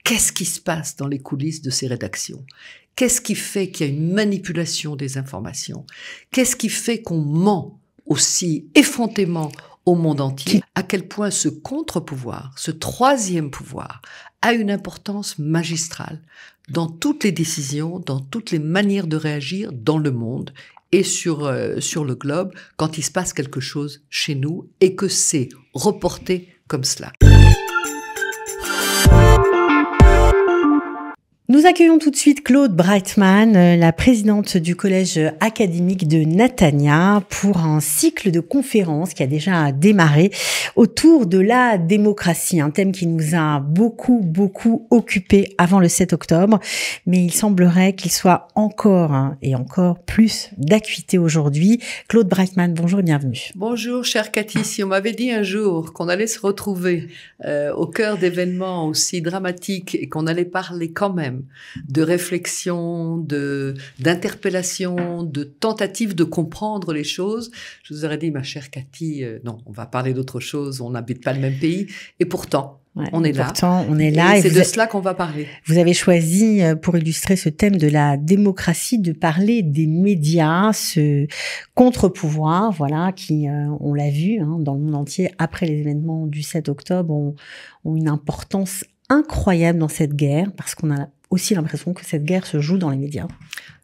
qu'est-ce qui se passe dans les coulisses de ces rédactions? Qu'est-ce qui fait qu'il y a une manipulation des informations? Qu'est-ce qui fait qu'on ment aussi effrontément au monde entier? À quel point ce contre-pouvoir, ce troisième pouvoir, a une importance magistrale dans toutes les décisions, dans toutes les manières de réagir dans le monde et sur le globe quand il se passe quelque chose chez nous et que c'est reporté comme cela. Nous accueillons tout de suite Claude Breitman, la présidente du collège académique de Netanya, pour un cycle de conférences qui a déjà démarré autour de la démocratie, un thème qui nous a beaucoup occupé avant le 7 octobre, mais il semblerait qu'il soit encore et encore plus d'acuité aujourd'hui. Claude Breitman, bonjour et bienvenue. Bonjour chère Cathy, si on m'avait dit un jour qu'on allait se retrouver au cœur d'événements aussi dramatiques et qu'on allait parler quand même de réflexion, d'interpellation, de tentative de comprendre les choses, je vous aurais dit, ma chère Cathy, non, on va parler d'autre chose, on n'habite pas le même pays, et pourtant, on est là. Pourtant, on est là. Et c'est de cela qu'on va parler. Vous avez choisi, pour illustrer ce thème de la démocratie, de parler des médias, ce contre-pouvoir, voilà, qui, on l'a vu, dans le monde entier, après les événements du 7 octobre, ont une importance incroyable dans cette guerre, parce qu'on a aussi l'impression que cette guerre se joue dans les médias.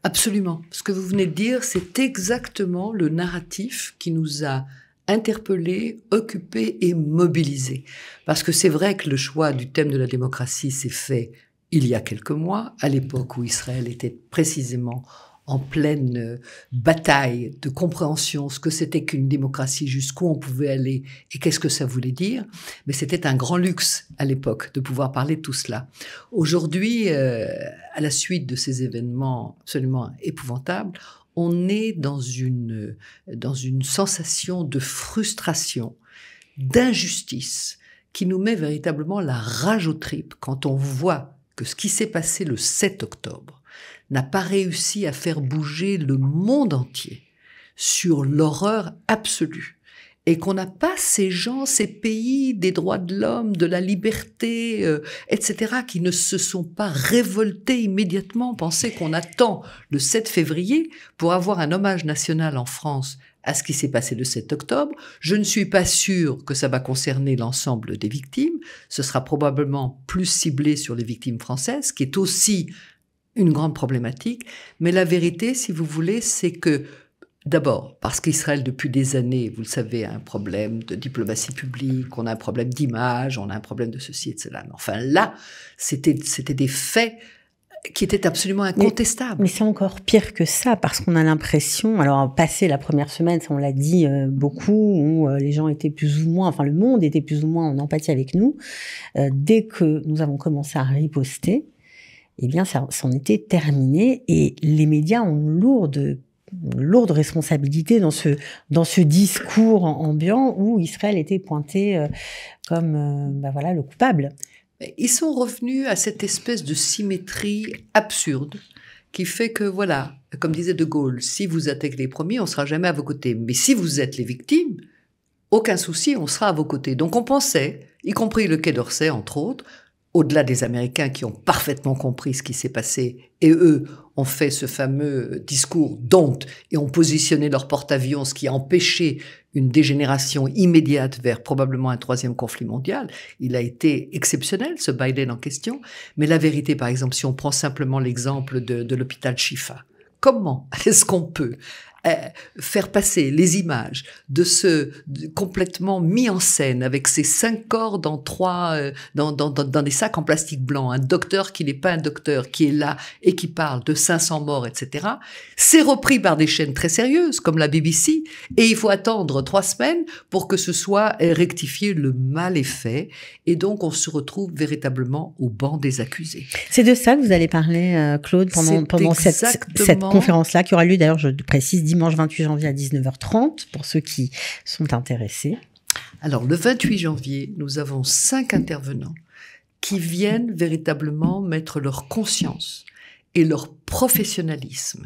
Absolument. Ce que vous venez de dire, c'est exactement le narratif qui nous a interpellés, occupés et mobilisés. Parce que c'est vrai que le choix du thème de la démocratie s'est fait il y a quelques mois, à l'époque où Israël était précisément en pleine bataille de compréhension, ce que c'était qu'une démocratie, jusqu'où on pouvait aller et qu'est-ce que ça voulait dire. Mais c'était un grand luxe à l'époque de pouvoir parler de tout cela. Aujourd'hui, à la suite de ces événements absolument épouvantables, on est dans une sensation de frustration, d'injustice, qui nous met véritablement la rage aux tripes quand on voit que ce qui s'est passé le 7 octobre n'a pas réussi à faire bouger le monde entier sur l'horreur absolue. Et qu'on n'a pas ces gens, ces pays des droits de l'homme, de la liberté, etc., qui ne se sont pas révoltés immédiatement. Pensez qu'on attend le 7 février pour avoir un hommage national en France à ce qui s'est passé le 7 octobre. Je ne suis pas sûre que ça va concerner l'ensemble des victimes. Ce sera probablement plus ciblé sur les victimes françaises, qui est aussi une grande problématique, mais la vérité, si vous voulez, c'est que, d'abord, parce qu'Israël, depuis des années, vous le savez, a un problème de diplomatie publique, on a un problème d'image, on a un problème de ceci et de cela. Mais enfin, là, c'était des faits qui étaient absolument incontestables. Mais c'est encore pire que ça, parce qu'on a l'impression, alors, passé la première semaine, ça on l'a dit beaucoup, où les gens étaient plus ou moins, enfin, le monde était plus ou moins en empathie avec nous, dès que nous avons commencé à riposter, eh bien, ça en était terminé, et les médias ont une lourde responsabilité dans ce discours ambiant où Israël était pointé comme le coupable. Ils sont revenus à cette espèce de symétrie absurde qui fait que, voilà, comme disait De Gaulle, si vous attaquez les premiers, on sera jamais à vos côtés. Mais si vous êtes les victimes, aucun souci, on sera à vos côtés. Donc on pensait, y compris le Quai d'Orsay, entre autres, au-delà des Américains qui ont parfaitement compris ce qui s'est passé, et eux ont fait ce fameux discours d'honte et ont positionné leur porte-avions, ce qui a empêché une dégénération immédiate vers probablement un troisième conflit mondial. Il a été exceptionnel, ce Biden en question. Mais la vérité, par exemple, si on prend simplement l'exemple de l'hôpital Shifa, comment est-ce qu'on peut faire passer les images de complètement mis en scène avec ces 5 corps dans des sacs en plastique blanc, un docteur qui n'est pas un docteur, qui est là et qui parle de 500 morts, etc. C'est repris par des chaînes très sérieuses comme la BBC, et il faut attendre 3 semaines pour que ce soit rectifié. Le mal est fait, et donc on se retrouve véritablement au banc des accusés. C'est de ça que vous allez parler, Claude, pendant cette conférence-là, qui aura lieu d'ailleurs, je précise, dimanche 28 janvier à 19h30, pour ceux qui sont intéressés. Alors, le 28 janvier, nous avons 5 intervenants qui viennent véritablement mettre leur conscience et leur professionnalisme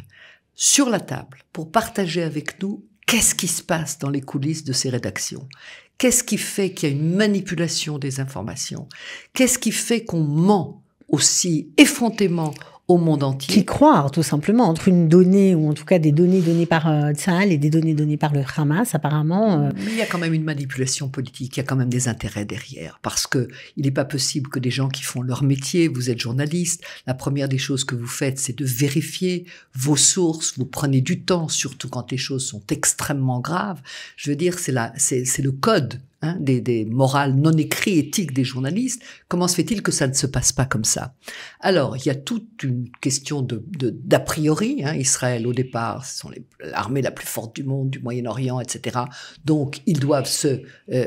sur la table pour partager avec nous qu'est-ce qui se passe dans les coulisses de ces rédactions. Qu'est-ce qui fait qu'il y a une manipulation des informations? Qu'est-ce qui fait qu'on ment aussi effrontément au monde entier. Qui croire, tout simplement, entre une donnée, ou en tout cas des données données par Tsahal et des données données par le Hamas, apparemment... Mais il y a quand même une manipulation politique, il y a quand même des intérêts derrière, parce que il n'est pas possible que des gens qui font leur métier, vous êtes journaliste, la première des choses que vous faites, c'est de vérifier vos sources, vous prenez du temps, surtout quand les choses sont extrêmement graves. Je veux dire, c'est le code des morales non écrits, éthiques des journalistes. Comment se fait-il que ça ne se passe pas comme ça? Alors, il y a toute une question d'a priori. Israël, au départ, ce sont l'armée la plus forte du monde, du Moyen-Orient, etc. Donc, ils doivent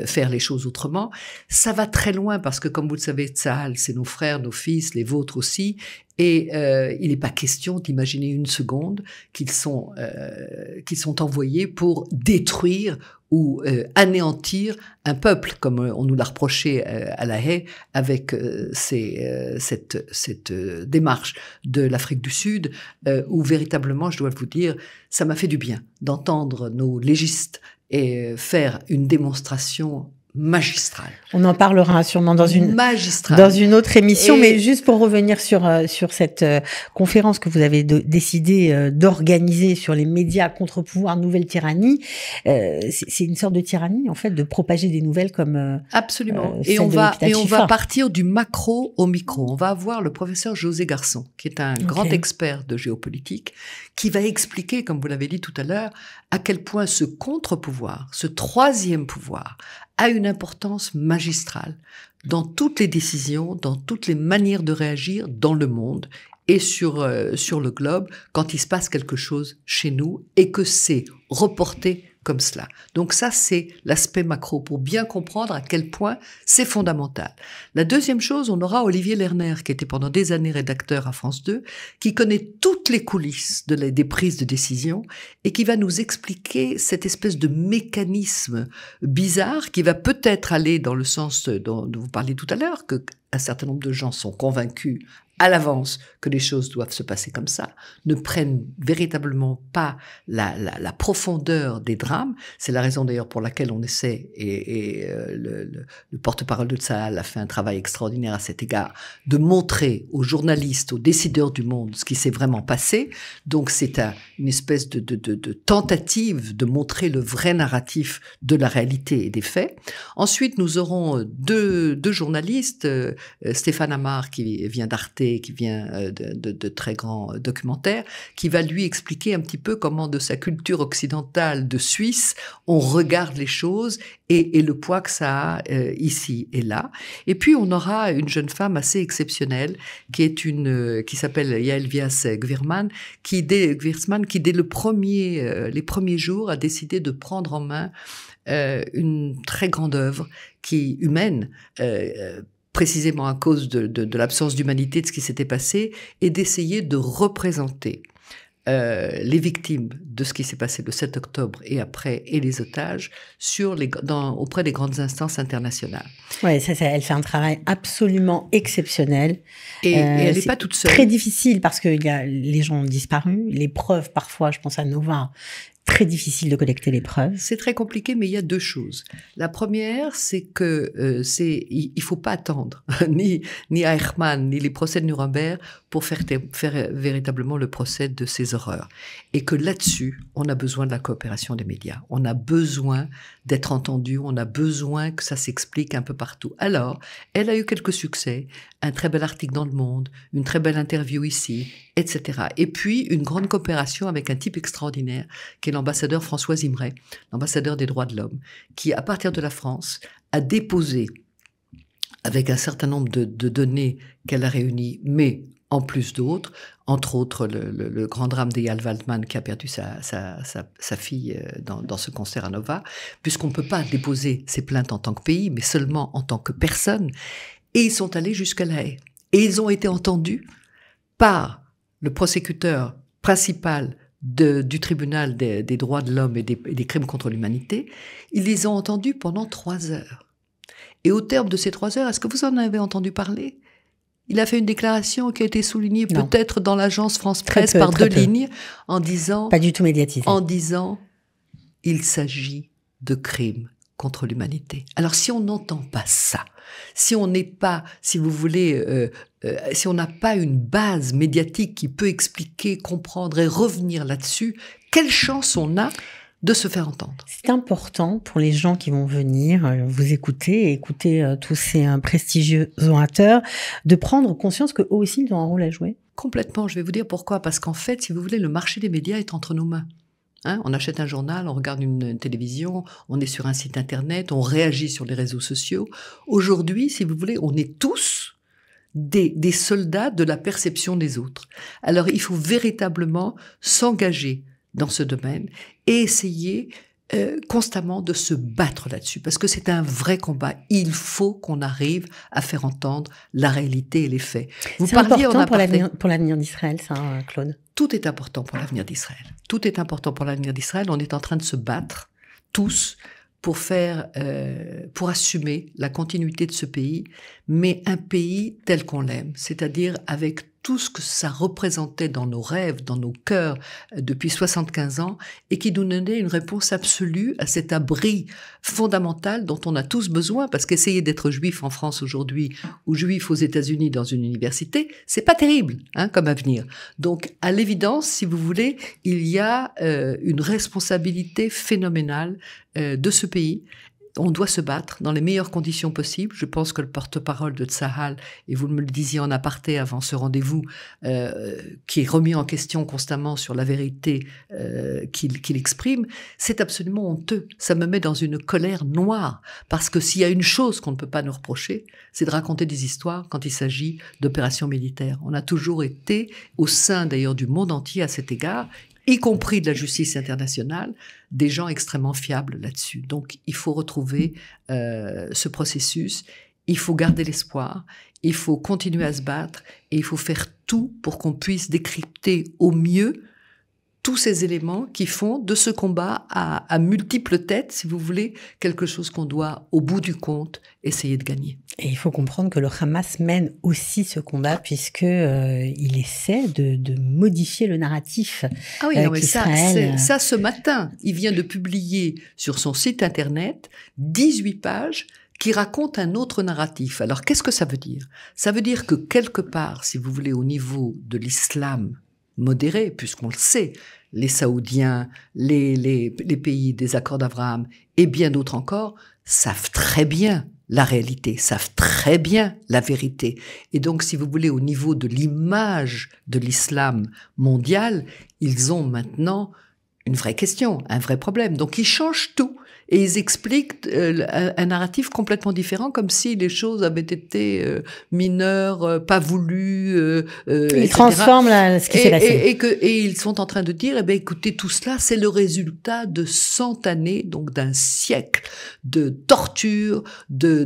faire les choses autrement. Ça va très loin parce que, comme vous le savez, Tsahal, c'est nos frères, nos fils, les vôtres aussi. Et il n'est pas question d'imaginer une seconde qu'ils sont envoyés pour détruire ou anéantir un peuple, comme on nous l'a reproché à La Haye, avec cette démarche de l'Afrique du Sud, où véritablement, je dois vous dire, ça m'a fait du bien d'entendre nos légistes faire une démonstration magistrale. On en parlera sûrement dans une autre émission, mais juste pour revenir sur cette conférence que vous avez décidé d'organiser sur les médias contre-pouvoir, nouvelle tyrannie, c'est une sorte de tyrannie en fait de propager des nouvelles comme absolument. Et on va partir du macro au micro. On va avoir le professeur José Garçon, qui est un grand expert de géopolitique, qui va expliquer, comme vous l'avez dit tout à l'heure, à quel point ce contre-pouvoir, ce troisième pouvoir, a une importance magistrale dans toutes les décisions, dans toutes les manières de réagir dans le monde et sur le globe quand il se passe quelque chose chez nous et que c'est reporté comme cela. Donc ça, c'est l'aspect macro pour bien comprendre à quel point c'est fondamental. La deuxième chose, on aura Olivier Lerner, qui était pendant des années rédacteur à France 2, qui connaît toutes les coulisses des prises de décision et qui va nous expliquer cette espèce de mécanisme bizarre qui va peut-être aller dans le sens dont vous parliez tout à l'heure, que un certain nombre de gens sont convaincus à l'avance que les choses doivent se passer comme ça, ne prennent véritablement pas la profondeur des drames. C'est la raison d'ailleurs pour laquelle on essaie, et le porte-parole de Tsahal a fait un travail extraordinaire à cet égard, de montrer aux journalistes, aux décideurs du monde ce qui s'est vraiment passé. Donc c'est une espèce de tentative de montrer le vrai narratif de la réalité et des faits. Ensuite, nous aurons deux journalistes, Stéphane Amar qui vient d'Arte, qui vient de très grands documentaires, qui va lui expliquer un petit peu comment de sa culture occidentale de Suisse, on regarde les choses et le poids que ça a ici et là. Et puis on aura une jeune femme assez exceptionnelle qui s'appelle Yael Vias-Gvirman, qui dès les premiers jours a décidé de prendre en main une très grande œuvre humaine, précisément à cause de l'absence d'humanité de ce qui s'était passé, et d'essayer de représenter les victimes de ce qui s'est passé le 7 octobre et après, et les otages, auprès des grandes instances internationales. Oui, elle fait un travail absolument exceptionnel. Et elle n'est pas toute seule. Très difficile parce que les gens ont disparu, les preuves parfois, je pense à Nova, très difficile de collecter les preuves. C'est très compliqué, mais il y a deux choses. La première, c'est que il faut pas attendre ni Eichmann ni les procès de Nuremberg pour faire véritablement le procès de ces horreurs. Et que là-dessus, on a besoin de la coopération des médias. On a besoin d'être entendu. On a besoin que ça s'explique un peu partout. Alors, elle a eu quelques succès, un très bel article dans Le Monde, une très belle interview ici, etc. Et puis, une grande coopération avec un type extraordinaire, qui est l'ambassadeur François Imray, l'ambassadeur des droits de l'homme, qui, à partir de la France, a déposé, avec un certain nombre de données qu'elle a réunies, mais en plus d'autres, entre autres le grand drame d'Eyal Waldman qui a perdu sa fille dans ce concert à Nova, puisqu'on ne peut pas déposer ces plaintes en tant que pays, mais seulement en tant que personne. Et ils sont allés jusqu'à La Haye. Et ils ont été entendus par le prosécuteur principal du tribunal des droits de l'homme et des crimes contre l'humanité. Ils les ont entendus pendant 3 heures. Et au terme de ces 3 heures, est-ce que vous en avez entendu parler ? Il a fait une déclaration qui a été soulignée peut-être dans l'agence France-Presse par 2 lignes, en disant... Pas du tout médiatisé. En disant, il s'agit de crimes contre l'humanité. Alors si on n'entend pas ça, si on n'est pas, si vous voulez, si on n'a pas une base médiatique qui peut expliquer, comprendre et revenir là-dessus, quelle chance on a de se faire entendre. C'est important pour les gens qui vont venir vous écouter et écouter tous ces prestigieux orateurs de prendre conscience qu'eux aussi ils ont un rôle à jouer. Complètement, je vais vous dire pourquoi. Parce qu'en fait, si vous voulez, le marché des médias est entre nos mains. On achète un journal, on regarde une télévision, on est sur un site internet, on réagit sur les réseaux sociaux. Aujourd'hui, si vous voulez, on est tous des soldats de la perception des autres. Alors, il faut véritablement s'engager dans ce domaine et essayer constamment de se battre là-dessus, parce que c'est un vrai combat. Il faut qu'on arrive à faire entendre la réalité et les faits. C'est important pour l'avenir d'Israël, ça, Claude. Tout est important pour l'avenir d'Israël. Tout est important pour l'avenir d'Israël. On est en train de se battre, tous, pour assumer la continuité de ce pays, mais un pays tel qu'on l'aime, c'est-à-dire avec tout ce que ça représentait dans nos rêves, dans nos cœurs depuis 75 ans, et qui nous donnait une réponse absolue à cet abri fondamental dont on a tous besoin, parce qu'essayer d'être juif en France aujourd'hui, ou juif aux États-Unis dans une université, c'est pas terrible, comme avenir. Donc, à l'évidence, si vous voulez, il y a une responsabilité phénoménale de ce pays. On doit se battre dans les meilleures conditions possibles. Je pense que le porte-parole de Tsahal, et vous me le disiez en aparté avant ce rendez-vous, qui est remis en question constamment sur la vérité qu'il exprime, c'est absolument honteux. Ça me met dans une colère noire, parce que s'il y a une chose qu'on ne peut pas nous reprocher, c'est de raconter des histoires quand il s'agit d'opérations militaires. On a toujours été, au sein d'ailleurs du monde entier à cet égard, y compris de la justice internationale, des gens extrêmement fiables là-dessus. Donc, il faut retrouver ce processus, il faut garder l'espoir, il faut continuer à se battre, et il faut faire tout pour qu'on puisse décrypter au mieux tous ces éléments qui font de ce combat à multiples têtes, si vous voulez, quelque chose qu'on doit, au bout du compte, essayer de gagner. Et il faut comprendre que le Hamas mène aussi ce combat, puisque il essaie de modifier le narratif. Ah oui, non, mais ça, ce matin, il vient de publier sur son site internet 18 pages qui racontent un autre narratif. Alors, qu'est-ce que ça veut dire? Ça veut dire que quelque part, si vous voulez, au niveau de l'islam modéré, puisqu'on le sait, les Saoudiens, les pays des accords d'Abraham et bien d'autres encore savent très bien la réalité, savent très bien la vérité. Et donc, si vous voulez, au niveau de l'image de l'islam mondial, ils ont maintenant une vraie question, un vrai problème. Donc, ils changent tout. Et ils expliquent un narratif complètement différent, comme si les choses avaient été mineures, pas voulues. Ils transforment ce qui s'est passé. Et ils sont en train de dire, écoutez, tout cela, c'est le résultat de 100 années, donc d'un siècle de torture, de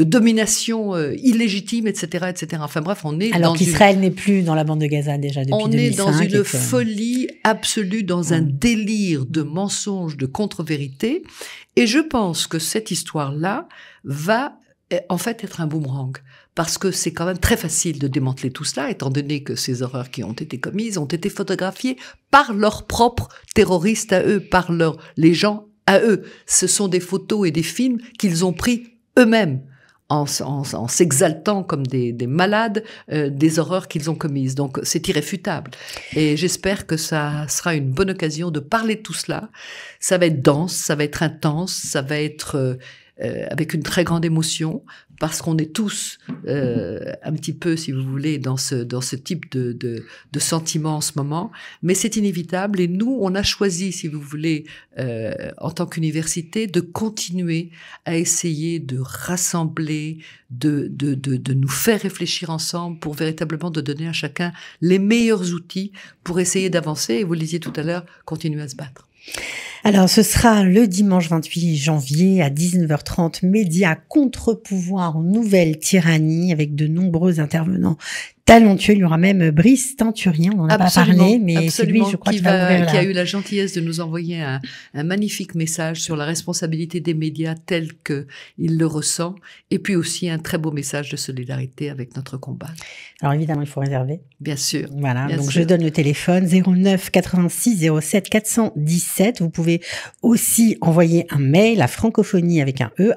domination illégitime, etc., etc. Enfin bref, on est alors qu'Israël n'est plus dans la bande de Gaza déjà depuis 2005. On est dans une folie absolue, dans un délire de mensonges, de contre-vérité. Et je pense que cette histoire-là va en fait être un boomerang. Parce que c'est quand même très facile de démanteler tout cela, étant donné que ces horreurs qui ont été commises ont été photographiées par leurs propres terroristes à eux, par les gens à eux. Ce sont des photos et des films qu'ils ont pris eux-mêmes, en s'exaltant comme des malades des horreurs qu'ils ont commises. Donc c'est irréfutable. Et j'espère que ça sera une bonne occasion de parler de tout cela. Ça va être dense, ça va être intense, ça va être avec une très grande émotion, parce qu'on est tous un petit peu, si vous voulez, dans ce type de sentiment en ce moment. Mais c'est inévitable, et nous, on a choisi, si vous voulez, en tant qu'université, de continuer à essayer de rassembler, de nous faire réfléchir ensemble pour véritablement de donner à chacun les meilleurs outils pour essayer d'avancer, et vous le disiez tout à l'heure, continuer à se battre. Alors, ce sera le dimanche 28 janvier à 19h30, Médias contre-pouvoir, nouvelle tyrannie, avec de nombreux intervenants talentueux. Il y aura même Brice Teinturier, on n'en a pas parlé, mais c'est lui, je crois, qui a eu la gentillesse de nous envoyer un magnifique message sur la responsabilité des médias tel que il le ressent, et puis aussi un très beau message de solidarité avec notre combat. Alors évidemment, il faut réserver. Bien sûr. Voilà, bien donc sûr. je donne le téléphone 09 86 07 417. Vous pouvez aussi envoyer un mail à francophonie avec un e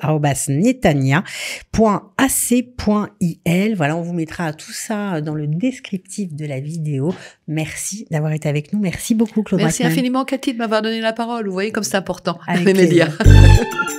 @netania.ac.il. Voilà, on vous mettra tout ça dans le descriptif de la vidéo. Merci d'avoir été avec nous. Merci beaucoup, Claude. Merci infiniment, Cathy, de m'avoir donné la parole. Vous voyez comme c'est important, avec les plaisir. médias.